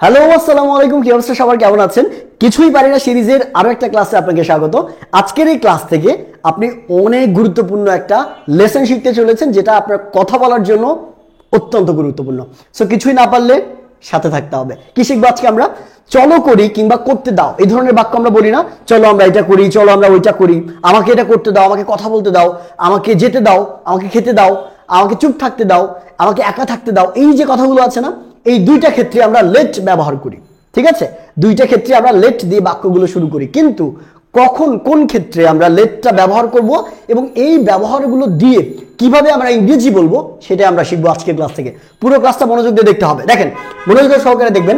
Hello আসসালামু আলাইকুম, কি অবস্থা সবার, কেমন আছেন? কিছুই পারি না সিরিজের আরো একটা ক্লাসে আপনাকে স্বাগত। আজকের এই ক্লাস থেকে আপনি অনেক গুরুত্বপূর্ণ একটা লেসন শিখতে চলেছেন, যেটা আপনার কথা বলার জন্য অত্যন্ত গুরুত্বপূর্ণ। সো কিছুই না পারলে সাথে থাকতে হবে। কি শিখবো আজকে আমরা? চলো করি কিংবা করতে দাও, এই ধরনের বাক্য আমরা বলি না? চলো আমরা এটা করি, চলো আমরা ওইটা করি, আমাকে এটা করতে দাও, আমাকে কথা বলতে দাও, আমাকে যেতে দাও, আমাকে খেতে দাও, আমাকে চুপ থাকতে দাও, আমাকে একা থাকতে দাও। এই যে কথাগুলো আছে না, এই দুইটা ক্ষেত্রে আমরা লেট ব্যবহার করি। ঠিক আছে, দুইটা ক্ষেত্রে আমরা লেট দিয়ে বাক্যগুলো শুরু করি। কিন্তু কখন কোন ক্ষেত্রে আমরা লেটটা ব্যবহার করব এবং এই ব্যবহারগুলো দিয়ে কিভাবে আমরা ইংরেজি বলবো, সেটা আমরা শিখবো আজকের ক্লাস থেকে। পুরো ক্লাসটা মনোযোগ দিয়ে দেখতে হবে। দেখেন, মনোযোগ সহকারে দেখবেন।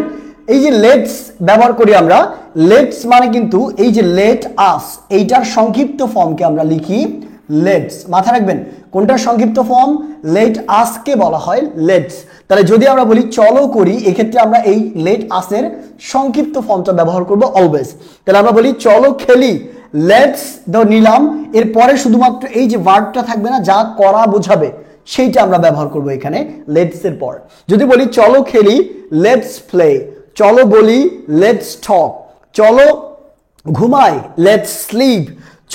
এই যে লেটস ব্যবহার করি আমরা, লেটস মানে কিন্তু এই যে লেট আস, এইটার সংক্ষিপ্ত ফর্মকে আমরা লিখি লেটস। মাথা রাখবেন, কোনটার সংক্ষিপ্ত ফর্ম? লেট আসকে বলা হয় লেটস। তাহলে যদি আমরা বলি চলো করি, এক্ষেত্রে আমরা এই লেট আসের সংক্ষিপ্ত ফর্মটা ব্যবহার করব অলওয়েজ। তাহলে আমরা বলি চলো খেলি, লেটস নিলাম, এরপরে শুধুমাত্র এই যে ভার্বটা থাকবে না, যা করা বোঝাবে, সেইটা আমরা ব্যবহার করব এখানে লেটস এর পর। যদি বলি চলো খেলি, লেটস প্লে। চলো বলি, লেটস টক। চলো ঘুমাই, লেটস স্লিপ।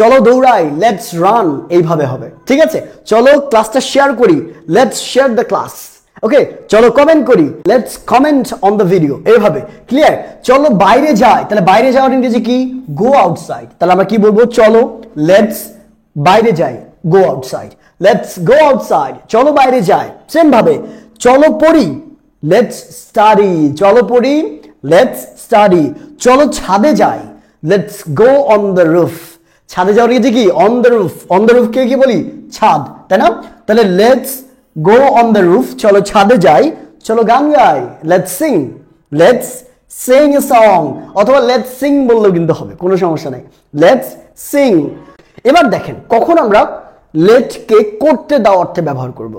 চলো দৌড়াই, লেটস রান। এইভাবে হবে। ঠিক আছে, চলো ক্লাসটা শেয়ার করি, লেটস শেয়ার দ্য ক্লাস। ওকে, চলো কমেন্ট করি, let's comment on the video. এইভাবে ক্লিয়ার? চলো বাইরে যাই, তাহলে বাইরে যাওয়ার ইংরেজি কি? Go outside. তাহলে আমরা কি বলবো? চলো লেটস বাইরে যাই, go outside. Let's go outside, চলো বাইরে যাই। সেম ভাবে চলো পড়ি, লেটস স্টাডি। চলো পড়ি, লেটস স্টাডি। চলো ছাদে যাই, let's go on the roof. ছাদে যাওয়ার ইংরেজি কি? On the roof. On the roof কে কি বলি? ছাদ, তাই না? তাহলে let's go on the roof, চলো ছাদে যাই। চলো গান গাই, let's sing. Let's sing a song, অথবা লেটস সিং বললেও কিন্তু হবে, কোনো সমস্যা নাই। Let's sing. এবার দেখেন, কখন আমরা লেটকে করতে দাও অর্থে ব্যবহার করব।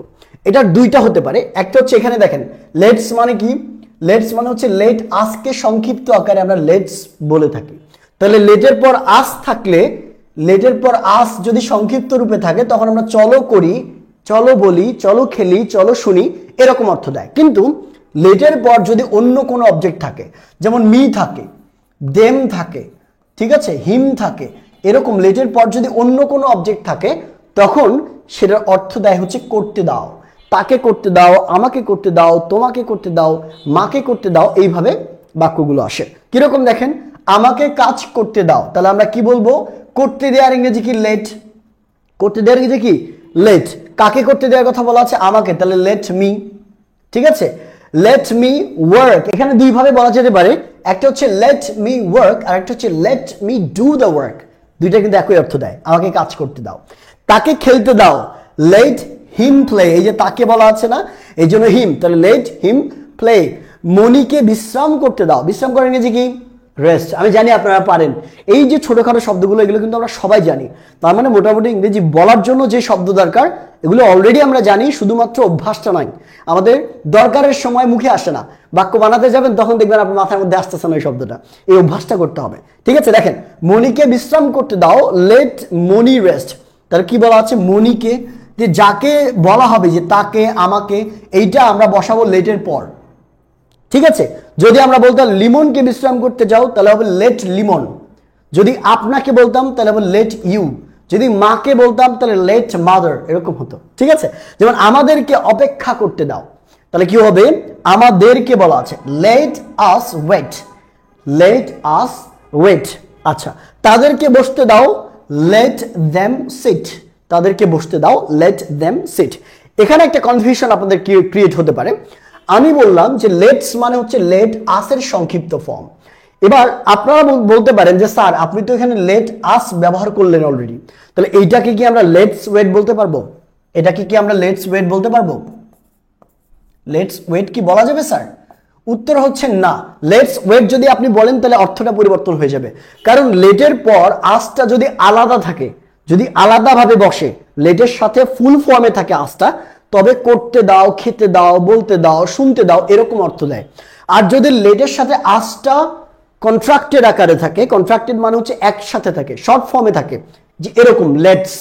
এটার দুইটা হতে পারে। একটা হচ্ছে এখানে দেখেন, লেটস মানে কি? লেটস মানে হচ্ছে লেট আসকে সংক্ষিপ্ত আকারে আমরা লেটস বলে থাকি। তাহলে লেটের পর আস থাকলে, লেটের পর আস যদি সংক্ষিপ্ত রূপে থাকে, তখন আমরা চলো করি, চলো বলি, চলো খেলি, চলো শুনি, এরকম অর্থ দেয়। কিন্তু লেটের পর যদি অন্য কোনো অবজেক্ট থাকে, যেমন মি থাকে, দেম থাকে, ঠিক আছে, হিম থাকে, এরকম লেটের পর যদি অন্য কোনো অবজেক্ট থাকে, তখন সেটার অর্থ দেয় হচ্ছে করতে দাও। তাকে করতে দাও, আমাকে করতে দাও, তোমাকে করতে দাও, মাকে করতে দাও, এইভাবে বাক্যগুলো আসে। কিরকম দেখেন, আমাকে কাজ করতে দাও, তাহলে আমরা কি বলবো? করতে দেওয়ার ইংরেজি কি? লেট। করতে দেওয়ার ইংরেজি কি? লেট। কাকে করতে দেওয়ার কথা বলা আছে? আমাকে, তাহলে লেট মি। ঠিক আছে, লেট মি ওয়ার্ক। এখানে দুই ভাবে বলা যেতে পারে, একটা হচ্ছে লেট মি ওয়ার্ক, আর একটা হচ্ছে let me do the work. দুইটা কিন্তু একই অর্থ দেয়, আমাকে কাজ করতে দাও। তাকে খেলতে দাও, লেট হিম প্লে। এই যে তাকে বলা আছে না, এই জন্য হিম, তাহলে লেট হিম প্লে। মনিকে বিশ্রাম করতে দাও, বিশ্রাম করার ইংরেজি কি? রেস্ট। আমি জানি আপনারা পারেন এই যে ছোটখাটো শব্দগুলো, এগুলো কিন্তু আমরা সবাই জানি। তার মানে মোটামুটি ইংরেজি বলার জন্য যে শব্দ দরকার, এগুলো অলরেডি আমরা জানি, শুধুমাত্র অভ্যাসটা নয়, আমাদের দরকারের সময় মুখে আসে না। বাক্য বানাতে যাবেন, তখন দেখবেন আপনার মাথার মধ্যে আসতেছে না এই শব্দটা। এই অভ্যাসটা করতে হবে। ঠিক আছে, দেখেন, মনিকে বিশ্রাম করতে দাও, লেট মনি রেস্ট। তাহলে কি বলা আছে? মনিকে, যে যাকে বলা হবে, যে তাকে, আমাকে, এইটা আমরা বসাবো লেটের পর। ঠিক আছে, যদি আমরা বলতাম লিমনকে বিশ্রাম করতে যাও, তাহলে হবে লেট লিমন। যদি আপনাকে বলতাম, তাহলে হবে লেট ইউ। যদি মাকে বলতাম, তাহলে লেট মাদার, এরকম হতো। ঠিক আছে, যেমন আমাদেরকে অপেক্ষা করতে দাও, তাহলে কি হবে? আমাদেরকে বলা আছে let us wait. Let us wait. আচ্ছা, তাদেরকে বসতে দাও, লেট দেম সিট। তাদেরকে বসতে দাও, লেট দেম সিট। এখানে একটা কনফিউশন আপনাদের ক্রিয়েট হতে পারে। আমি বললাম যে লেটস মানে হচ্ছে লেট আসের সংক্ষিপ্ত ফর্ম। এবার আপনারা বলতে পারেন যে স্যার, আপনি তো এখানে লেট আস ব্যবহার করলেন অলরেডি, তাহলে এইটাকে কি আমরা লেটস ওয়েট বলতে পারবো? এটাকে কি আমরা লেটস ওয়েট বলতে পারবো? লেটস ওয়েট কি বলা যাবে স্যার? উত্তর হচ্ছে না। লেটস ওয়েট যদি আপনি বলেন, তাহলে অর্থটা পরিবর্তন হয়ে যাবে। কারণ লেটের পর আসটা যদি আলাদা থাকে, যদি আলাদাভাবে বসে, লেটের সাথে ফুল ফর্মে থাকে আসটা, তবে করতে দাও, খেতে দাও, বলতে দাও, শুনতে দাও, এরকম অর্থ দেয়। আর যদি লেটের সাথে আসটা কন্ট্রাক্টেড আকারে থাকে, কন্ট্রাক্টেড মানে হচ্ছে একসাথে থাকে, শর্ট ফর্মে থাকে, যে এরকম লেটস,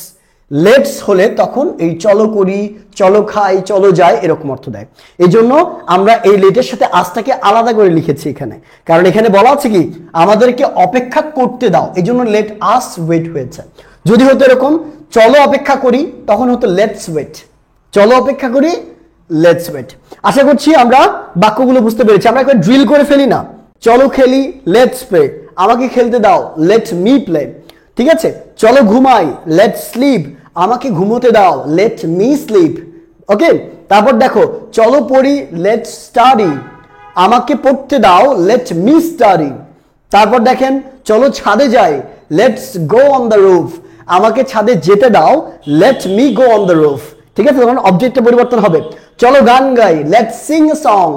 লেটস হলে তখন এই চলো করি, চলো খাই, চলো যাই এরকম অর্থ দেয়। এই জন্য আমরা এই লেটের সাথে আসটাকে আলাদা করে লিখেছি এখানে, কারণ এখানে বলা আছে কি আমাদেরকে অপেক্ষা করতে দাও, এই জন্য লেট আস ওয়েট হয়েছে। যদি হতো এরকম চলো অপেক্ষা করি তখন হতো লেটস ওয়েট, চলো অপেক্ষা করি লেটস ওয়েট। আশা করছি আমরা বাক্যগুলো বুঝতে পেরেছি। আমরা একবার ড্রিল করে ফেলি না, চলো খেলি লেটস প্লে, আমাকে খেলতে দাও লেট মি প্লে, ঠিক আছে। চলো ঘুমাই লেট স্লিপ, আমাকে ঘুমোতে দাও লেট মি স্লিপ, ওকে। তারপর দেখো চলো পড়ি লেট স্টাডি, আমাকে পড়তে দাও লেট মি স্টাডি। তারপর দেখেন চলো ছাদে যাই let's go on the roof, আমাকে ছাদে যেতে দাও let me go on the roof, ঠিক আছে। তখন অবজেক্টে পরিবর্তন হবে। চলো গান গাই লেটস সিং এ সং,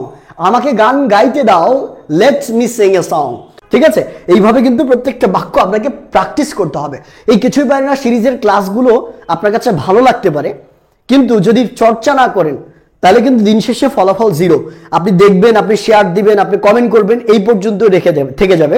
আমাকে গান গাইতে দাও let's me sing a song, ঠিক আছে। এইভাবে কিন্তু প্রত্যেকটা বাক্য আপনাকে প্র্যাকটিস করতে হবে। এই কিছুই পারে না সিরিজের ক্লাসগুলো আপনার কাছে ভালো লাগতে পারে, কিন্তু যদি চর্চা না করেন তাহলে কিন্তু দিন শেষে ফলাফল জিরো। আপনি দেখবেন, আপনি শেয়ার দিবেন, আপনি কমেন্ট করবেন, এই পর্যন্ত থেকে যাবে,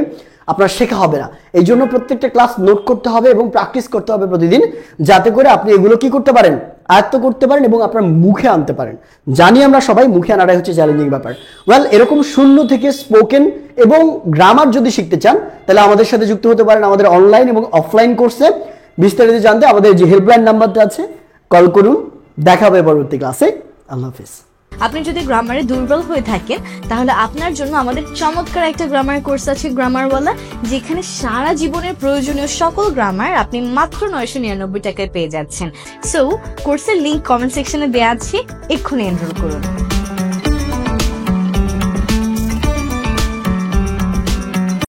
আপনার শেখা হবে না। এই জন্য প্রত্যেকটা ক্লাস নোট করতে হবে এবং প্র্যাকটিস করতে হবে প্রতিদিন, যাতে করে আপনি এগুলো কি করতে পারেন, আয়ত্ত করতে পারেন এবং আপনার মুখে আনতে পারেন। জানি আমরা সবাই মুখে আনাটাই হচ্ছে চ্যালেঞ্জিং ব্যাপার। ওয়েল, এরকম শূন্য থেকে স্পোকেন এবং গ্রামার যদি শিখতে চান তাহলে আমাদের সাথে যুক্ত হতে পারেন আমাদের অনলাইন এবং অফলাইন কোর্সে। বিস্তারিত জানতে আমাদের যে হেল্পলাইন নাম্বারটা আছে কল করুন। দেখা হবে পরবর্তী ক্লাসে। আল্লাহ হাফিজ। আপনি যদি গ্রামারে দুর্বল হয়ে থাকেন তাহলে আপনার জন্য আমাদের চমৎকার একটা গ্রামার কোর্স আছে গ্রামারওয়ালা, যেখানে সারা জীবনের প্রয়োজনীয় সকল গ্রামার আপনি মাত্র 999 টাকায় পেয়ে যাচ্ছেন। সো কোর্সের লিংক কমেন্ট সেকশনে দেওয়া আছে, এক্ষুনি এনরোল করুন।